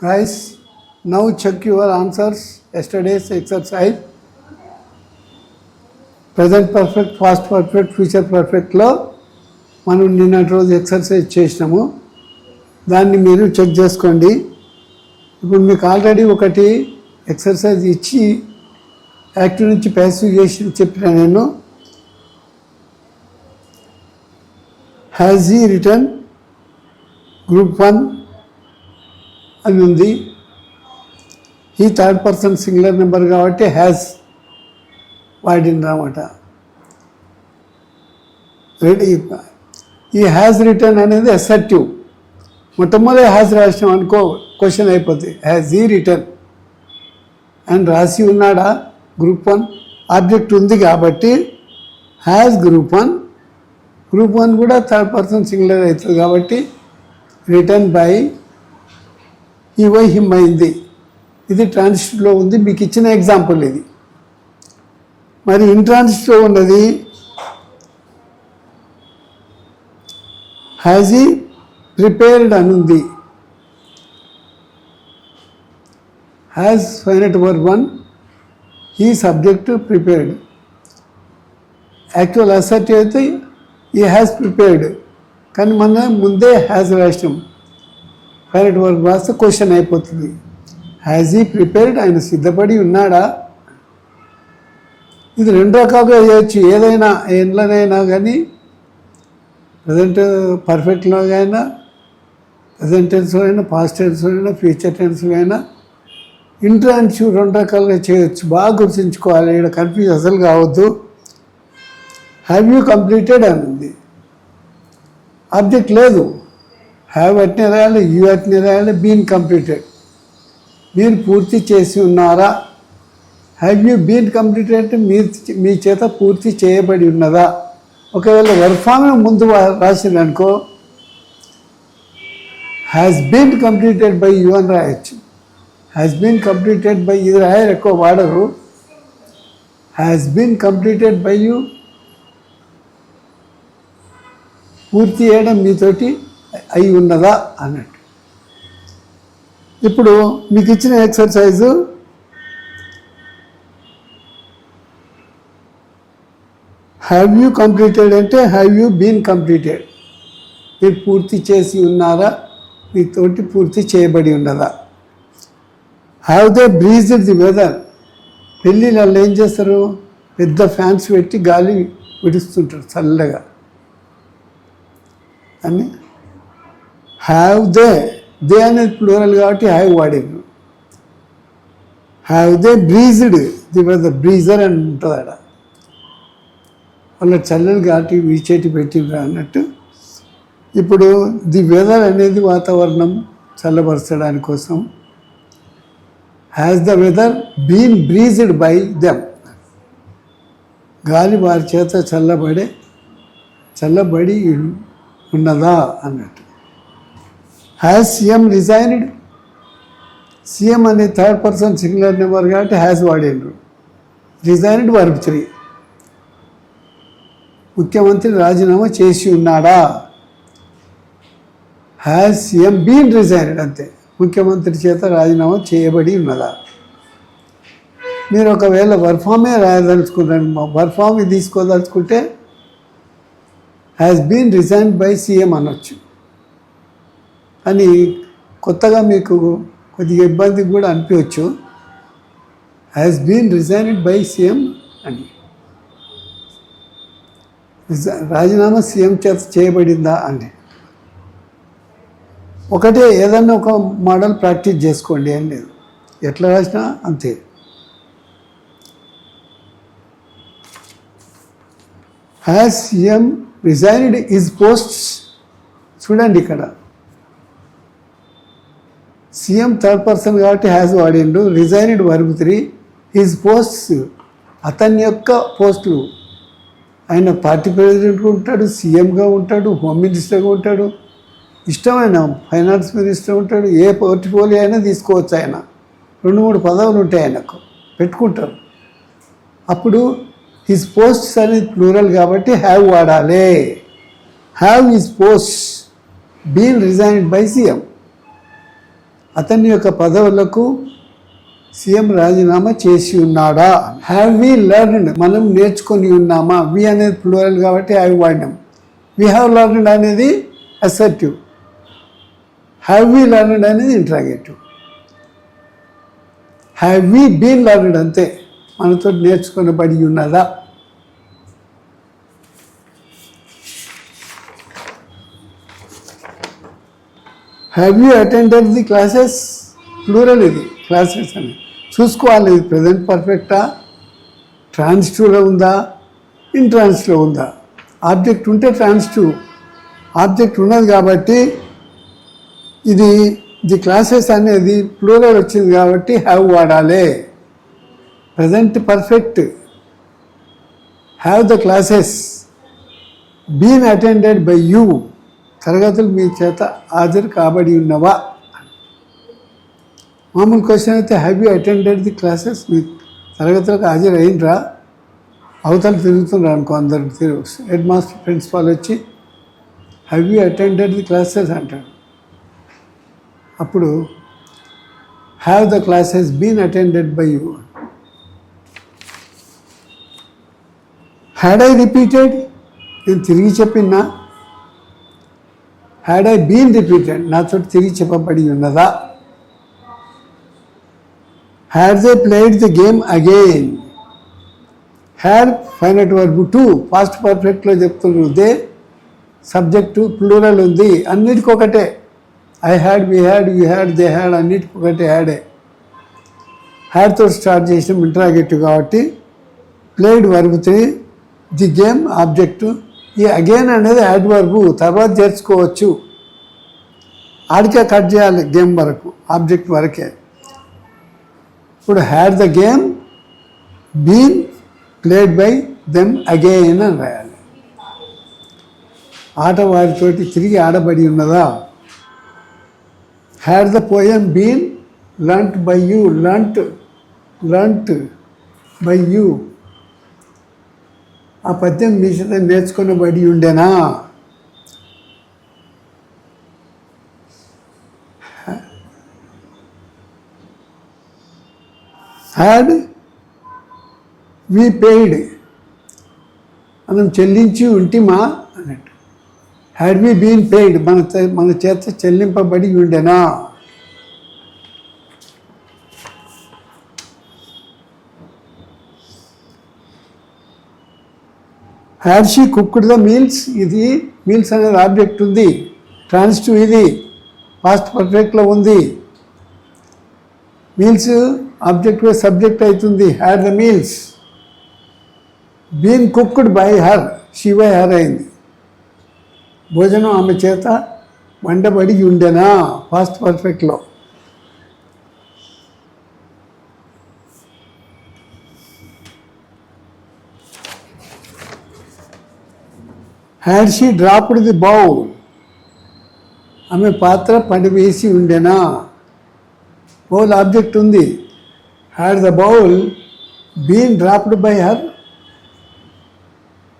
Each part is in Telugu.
Guys, now check your answers. Yesterday's exercise. Present perfect, past perfect, future perfect లో మనం నిన్నటి రోజు ఎక్సర్సైజ్ చేసినాము. దాన్ని మీరు చెక్ చేసుకోండి. ఇప్పుడు మీకు ఆల్రెడీ ఒకటి ఎక్సర్సైజ్ ఇచ్చి యాక్టివ్ నుంచి ప్యాసివ్ చేసి చెప్పిన నేను. హ్యాజ్ హీ రిటర్న్ గ్రూప్ 1 అని ఉంది. ఈ థర్డ్ పర్సన్ సింగులర్ నెంబర్ కాబట్టి హ్యాజ్ వాడినమాట. ఈ హ్యాజ్ రిటర్న్ అనేది అసర్టివ్. మొట్టమొదటి హ్యాజ్ రాసినాం అనుకో క్వశ్చన్ అయిపోతుంది. హ్యాజ్ ఈ రిటర్న్ అని రాసి ఉన్నాడా గ్రూప్ 1 ఆబ్జెక్ట్ ఉంది కాబట్టి హ్యాజ్ గ్రూప్ 1. గ్రూప్ 1 కూడా థర్డ్ పర్సన్ సింగులర్ అవుతుంది కాబట్టి రిటర్న్ బై ఈ వై హిమ్ అయింది. ఇది ట్రాన్సిటివ్లో ఉంది. మీకు ఇచ్చిన ఎగ్జాంపుల్ ఇది. మరి ఇంట్రాన్సిటివ్లో ఉన్నది హ్యాజ్ ఈ ప్రిపేర్డ్ అని ఉంది. హ్యాజ్ ఫైనట్ వర్బ్ 1 ఈ సబ్జెక్ట్ ప్రిపేర్డ్. యాక్చువల్ అసర్టివ్ అయితే ఈ హ్యాజ్ ప్రిపేర్డ్, కానీ మన ముందే హ్యాజ్ రాసినాం. ఫైనట్ వర్బ్ రాస్తే క్వశ్చన్ అయిపోతుంది. హ్యాజ్ ఈ ప్రిపేర్డ్, ఆయన సిద్ధపడి ఉన్నాడా. ఇది రెండు రకాలుగా చేయొచ్చు. ఏదైనా ఎందులోనైనా కానీ ప్రజెంట్ పర్ఫెక్ట్లో అయినా, ప్రజెంట్ టెన్స్లో అయినా, పాస్ట్ టెన్స్లో అయినా, ఫ్యూచర్ టెన్స్లో అయినా ఇంట్రాన్సిటివ్ రెండు రకాలుగా చేయొచ్చు. బాగా గుర్తుంచుకోవాలి. ఇక్కడ కన్ఫ్యూజ్ అసలు కావద్దు. హ్యావ్ యూ కంప్లీటెడ్ అని ఉంది. ఆబ్జెక్ట్ లేదు. హ్యావ్ అట్నే రాయాలి, యూ అట్నే రాయాలి, బీన్ కంప్లీటెడ్. మీరు పూర్తి చేసి ఉన్నారా. హ్యావ్ యూ బీన్ కంప్లీటెడ్ అంటే మీ చేత పూర్తి చేయబడి ఉన్నదా. ఒకవేళ వర్క్ ఫామ్ ముందు రాసిందనుకో has been completed by you అని రాయొచ్చు. హ్యాస్ బీన్ కంప్లీటెడ్ బై ఇది రాయరు, ఎక్కువ వాడరు. Has been completed by you, పూర్తి చేయడం మీతోటి అయి ఉన్నదా అన్నట్టు. ఇప్పుడు మీకు ఇచ్చిన ఎక్సర్సైజు హ్యావ్ యూ కంప్లీటెడ్ అంటే హ్యావ్ యూ బీన్ కంప్లీటెడ్. మీరు పూర్తి చేసి ఉన్నారా, మీతోటి పూర్తి చేయబడి ఉన్నదా. Have they breezed the weather. పెళ్ళిళ్ళు ఏం చేస్తారు, పెద్ద ఫ్యాన్స్ పెట్టి గాలి విడుస్తుంటారు చల్లగా అని. హ్యావ్ దే అనేది ప్లూరల్ కాబట్టి హ్యావ్ వాడిండ్రు. Have they breezed the weather, breezer అని ఉంటుంది అక్కడ. వాళ్ళ చల్లని ఘాటి వీచేటి పెట్టిండ్రు అన్నట్టు. ఇప్పుడు ది వెదర్ అనేది వాతావరణం చల్లబరచడానికి కోసం. Has the weather been breezed by them, గాలి వారి చేత చల్లబడి ఉన్నదా అన్నట్టు. Has CM resigned. సీఎం అనే థర్డ్ పర్సన్ సింగులర్ నెంబర్ కాబట్టి హ్యాస్ వాడిండ్రు. Resigned verb 3. ముఖ్యమంత్రి రాజీనామా చేసి ఉన్నాడా. హ్యాస్ సీఎం బీన్ రిజైన్డ్ అంతే. ముఖ్యమంత్రి చేత రాజీనామా చేయబడి ఉన్నదా. మీరు ఒకవేళ వర్క్ ఫామే రాయదలుచుకున్నాను, వర్క్ ఫామ్ తీసుకోదలుచుకుంటే has been resigned by CM అనొచ్చు. అని కొత్తగా మీకు కొద్దిగా ఇబ్బంది కూడా అనిపించవచ్చు. Has been resigned by CM అని. రాజీనామా సీఎం చేత చేయబడిందా అని. ఒకటే ఏదన్నా ఒక మోడల్ ప్రాక్టీస్ చేసుకోండి, ఏం లేదు. ఎట్లా రాసినా అంతే. Has CM resigned his posts. చూడండి ఇక్కడ సీఎం థర్డ్ పర్సన్ కాబట్టి హ్యాస్ వాడిండు. Resigned verb 3. హిజ్ పోస్ట్స్ అతని యొక్క పోస్టులు. ఆయన పార్టీ ప్రెసిడెంట్గా ఉంటాడు, సీఎంగా ఉంటాడు, హోమ్ మినిస్టర్గా ఉంటాడు, ఇష్టమైన ఫైనాన్స్ మినిస్టర్ ఉంటాడు. ఏ పోర్ట్ఫోలియో అయినా తీసుకోవచ్చు. ఆయన 2-3 పదవులు ఉంటాయి ఆయనకు, పెట్టుకుంటారు. అప్పుడు హిజ్ పోస్ట్స్ అనేది ప్లూరల్ కాబట్టి హ్యావ్ వాడాలి. Have his posts been resigned by CM. అతని యొక్క పదవులకు సీఎం రాజీనామా చేసి ఉన్నాడా? హ్యావ్ వి లెర్న్డ్, మనం నేర్చుకొని ఉన్నామా? వి అనేది ప్లూరల్ కాబట్టి హ్యావ్ వాడినాం. వి హ్యావ్ లెర్న్డ్ అనేది అసర్టివ్, హ్యావ్ వి లెర్న్డ్ అనేది interrogative. Have we been learned అంతే, మనతో నేర్చుకొనబడి ఉన్నదా? Have you attended the classes? Plural ఇది, క్లాసెస్ అని చూసుకోవాలి. ఇది ప్రజెంట్ పర్ఫెక్టా, ట్రాన్సిటివ్లో ఉందా, ఇంట్రాన్సిటివ్లో ఉందా? ఆబ్జెక్ట్ ఉంటే ట్రాన్సిటివ్, ఆబ్జెక్ట్ ఉన్నది కాబట్టి ఇది ది క్లాసెస్ అనేది ప్లూరల్ వచ్చింది కాబట్టి హ్యావ్ వాడాలి. Present perfect, have the classes been attended by you, తరగతులు మీ చేత హాజరు కాబడి ఉన్నవా? మామూలు క్వశ్చన్ అయితే have you attended the classes, మీ తరగతులకు హాజరు అయినరా? అవతల తిరుగుతున్నారు అనుకో, అందరు తిరుగు. హెడ్ మాస్టర్ ప్రిన్సిపాల్ వచ్చి have you attended the classes అంటాడు. అప్పుడు have the classes been attended by you. Had I repeated, నేను తిరిగి చెప్పినా? హ్యాడ్ ఐ బీన్ రిపీటెడ్, నాతో తిరిగి చెప్పబడి ఉన్నదా? Had they played the game again. Had ఫైనట్ వర్బ్ టు, పాస్ట్ పర్ఫెక్ట్లో చెప్తున్నారు. దే సబ్జెక్టు ప్లూరల్ ఉంది, అన్నిటికీ ఒకటే. I had, we had, you had, they had, అన్నిటికీ ఒకటే హ్యాడే. హ్యాడ్తో స్టార్ట్ చేసినాం ఇంట్రాగేటివ్ కాబట్టి. Played verb 3, the game object. ఈ అగైన్ అనేది యాడ్ వర్బు, తర్వాత చేర్చుకోవచ్చు. ఆడికే కట్ చేయాలి గేమ్ వరకు, ఆబ్జెక్ట్ వరకే. ఇప్పుడు had the game been played by them again అని రాయాలి. ఆట వారితోటి తిరిగి ఆడబడి ఉన్నదా? Had the poem been learnt by you, learnt by you, ఆ పద్యం మీ చేత నేర్చుకునబడి ఉండేనా? హ్యాడ్ వి పెయిడ్, మనం చెల్లించి ఉంటిమా అన్నట్టు. హ్యాడ్ వి బీన్ పెయిడ్, మన చేత చెల్లింపబడి ఉండేనా? Had she cooked the meals, ఇది మీల్స్ అనేది ఆబ్జెక్ట్ ఉంది, ట్రాన్సిటివ్ ఇది పాస్ట్ పర్ఫెక్ట్లో ఉంది. మీల్స్ ఆబ్జెక్ట్ సబ్జెక్ట్ అవుతుంది, had the meals. Been cooked by her, she by her అయింది. భోజనం ఆమె చేత వండబడి ఉండేనా, పాస్ట్ పర్ఫెక్ట్లో. Had she dropped the bowl, ఆమె పాత్ర పడివేసి ఉండేనా. బౌల్ ఆబ్జెక్ట్ ఉంది. Had the bowl been dropped by her,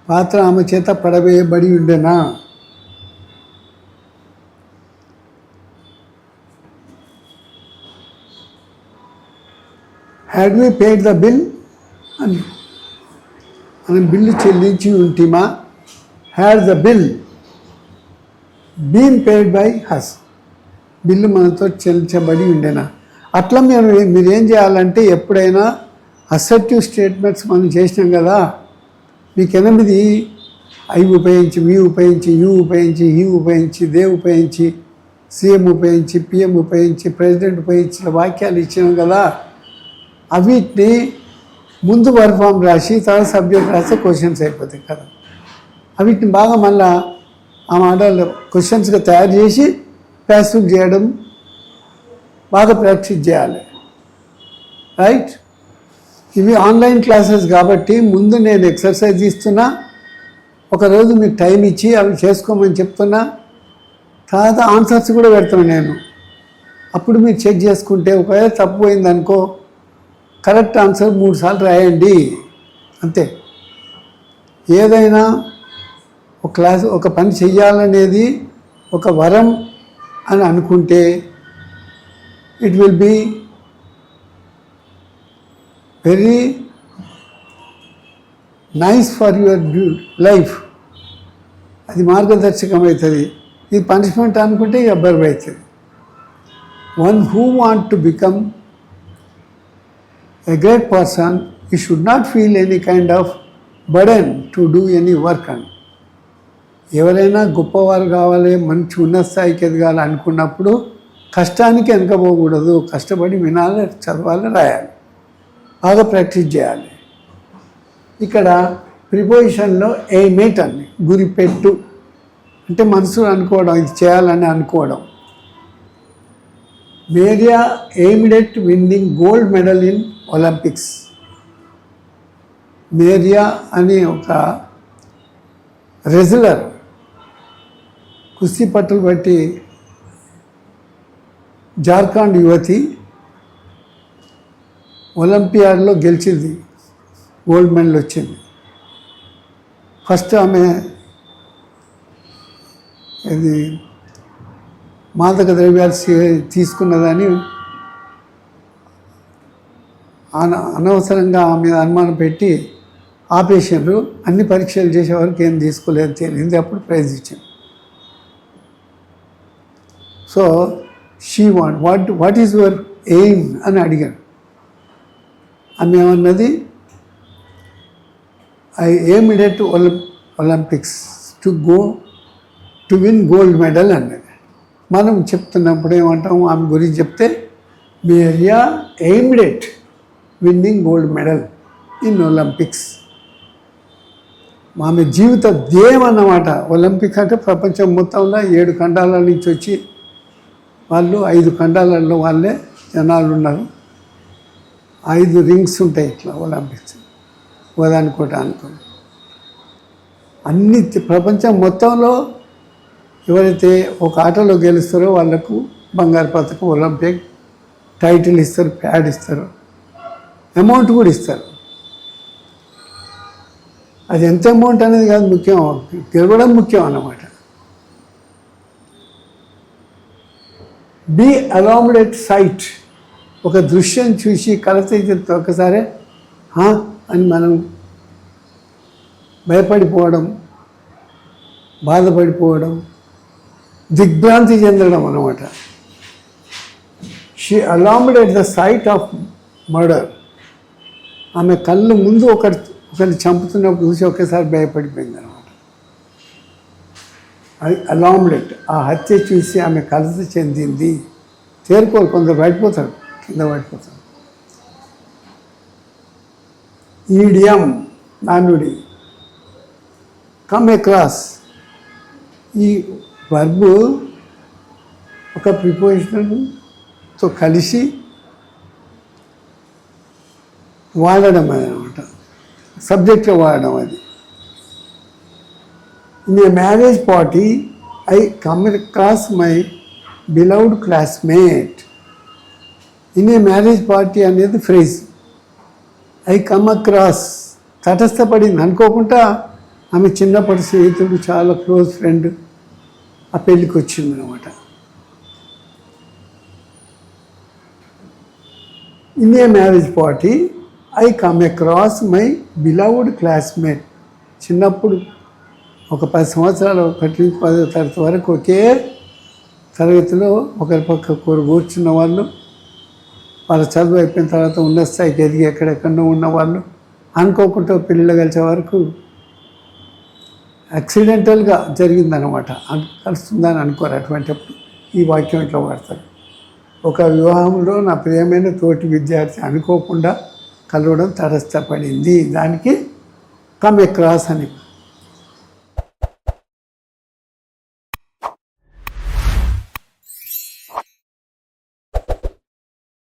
పాత్ర ఆమె చేత పడవేయబడి ఉండేనా. Had we paid the bill అని, మనం బిల్లు చెల్లించి ఉంటిమా. Had the bill been paid by us, bill మనతో చెల్లించబడి ఉండేనా. అట్లా మీరేం చేయాలంటే ఎప్పుడైనా అసర్టివ్ స్టేట్మెంట్స్ మనం చేసినాం కదా, మీకు 8 ఐ ఉపయోగించి, మీ ఉపయోగించి, యూ ఉపయోగించి, హీ ఉపయోగించి, దే ఉపయోగించి, సీఎం ఉపయోగించి, పిఎం ఉపయోగించి, ప్రెసిడెంట్ ఉపయోగించిన వాక్యాలు ఇచ్చినాం కదా, అవిటిని ముందు వర్బ్ ఫామ్ రాసి తర్వాత సబ్జెక్ట్ రాస్తే క్వశ్చన్స్ అయిపోతాయి కదా. అవిటిని బాగా మళ్ళా ఆ మోడల్ క్వశ్చన్స్గా తయారు చేసి ప్యాసివ్ చేయడం బాగా ప్రాక్టీస్ చేయాలి. రైట్? ఇవి ఆన్లైన్ క్లాసెస్ కాబట్టి ముందు నేను ఎక్సర్సైజ్ ఇస్తున్నా, ఒకరోజు మీకు టైం ఇచ్చి అవి చేసుకోమని చెప్తున్నా, తర్వాత ఆన్సర్స్ కూడా పెడుతున్నా నేను. అప్పుడు మీరు చెక్ చేసుకుంటే ఒకవేళ తప్పు పోయిందనుకో, కరెక్ట్ ఆన్సర్ 3 సార్లు రాయండి అంతే. ఏదైనా ఒక పని చెయ్యాలనేది ఒక వరం అని అనుకుంటే it will be very nice for your life. అది మార్గదర్శకం అవుతుంది. ఇది పనిష్మెంట్ అనుకుంటే ఇక బరువు అవుతుంది. One who want to become a great person, he should not feel any kind of burden to do any work అని. ఎవరైనా గొప్పవారు కావాలి, మంచి ఉన్నత స్థాయికి ఎదగాలి అనుకున్నప్పుడు కష్టానికి వెనకపోకూడదు. కష్టపడి వినాలి, చదవాలి, రాయాలి, బాగా ప్రాక్టీస్ చేయాలి. ఇక్కడ ప్రిపోజిషన్లో ఎయిమేట్ అని, గురిపెట్టు అంటే మనసులో అనుకోవడం, ఇది చేయాలని అనుకోవడం. Maria aimed at winnowing gold medal in Olympics. Maria అనే ఒక రెజ్లర్, కుస్తీ పట్టులు బట్టి జార్ఖండ్ యువతి ఒలింపియాడ్లో గెలిచింది, గోల్డ్ మెడల్ వచ్చింది. ఫస్ట్ ఆమె ఇది మాదక ద్రవ్యాలు తీసుకున్నదని అనవసరంగా ఆమె అనుమానం పెట్టి ఆపేషన్లు. అన్ని పరీక్షలు చేసేవారికి ఏం తీసుకోలేదు తెలియదు. అప్పుడు ప్రైజ్ ఇచ్చింది. So she what is your aim అని అడిగాను. ఆమె ఏమన్నది, I aimed at Olympics to win gold medal అన్నది. మనం చెప్తున్నప్పుడు ఏమంటాం, ఆమె గురించి చెప్తే Maria aimed at winnowing gold medal in Olympics. ఆమె జీవిత ధ్యేయం అన్నమాట. ఒలింపిక్ అంటే ప్రపంచం మొత్తంలో 7 ఖండాల నుంచి వచ్చి వాళ్ళు 5 ఖండాలలో వాళ్ళే జనాలు ఉన్నారు. 5 రింగ్స్ ఉంటాయి ఇట్లా ఒలింపిక్స్, ఒకదానికోట అనుకోండి. అన్ని ప్రపంచం మొత్తంలో ఎవరైతే ఒక ఆటలో గెలుస్తారో వాళ్ళకు బంగారు పథకం, ఒలింపిక్ టైటిల్ ఇస్తారు, ప్యాడ్ ఇస్తారు, అమౌంట్ కూడా ఇస్తారు. అది ఎంత అమౌంట్ అనేది కాదు ముఖ్యం, గెలవడం ముఖ్యం అన్నమాట. Be alarmed at sight. ఒక దృశ్యం చూసి కలత ఒకసారి అని మనం భయపడిపోవడం, బాధపడిపోవడం, దిగ్భ్రాంతి చెందడం అన్నమాట. She alarmed at the sight of murder. ఆమె కళ్ళు ముందు ఒకరిని చంపుతున్నప్పుడు చూసి ఒకేసారి భయపడిపోయింది అనమాట. అలామ్డ్ ఎట్, ఆ హత్య చూసి ఆమె కలత చెందింది. తేరుకోరు, కొందరు పడిపోతారు, కింద పడిపోతారు. ఈడియం, నానుడి. కమ్ అక్రాస్, ఈ వర్బు ఒక ప్రిపోజిషన్తో కలిసి వాడడం అన్నమాట, సబ్జెక్ట్లో వాడడం. అది in a marriage party I come across my beloved classmate. In a marriage party అనేది ఫ్రేజ్. ఐ కమ్ అక్రాస్, తటస్థపడింది అనుకోకుండా. ఆమె చిన్నప్పటి స్నేహితుడు, చాలా క్లోజ్ ఫ్రెండ్, ఆ పెళ్ళికి వచ్చింది అనమాట. In a marriage party I come across my beloved classmate. చిన్నప్పుడు ఒక 10 సంవత్సరాలు, 1 నుంచి 10వ తరగతి వరకు ఒకే తరగతిలో ఒకరి పక్క కూర్చున్న వాళ్ళు, వాళ్ళ చదువు అయిపోయిన తర్వాత ఉన్నత స్థాయికి ఎదిగి ఎక్కడెక్కడో ఉన్నవాళ్ళు, అనుకోకుండా పిల్లలు కలిసే వరకు యాక్సిడెంటల్గా జరిగిందనమాట. కలుస్తుందని అనుకోరు. అటువంటిప్పుడు ఈ వాక్యం ఇట్లా వాడతారు. ఒక వివాహంలో నా ప్రియమైన తోటి విద్యార్థి అనుకోకుండా కలవడం తటస్థపడింది. దానికి కమ్ అక్రాస్ అని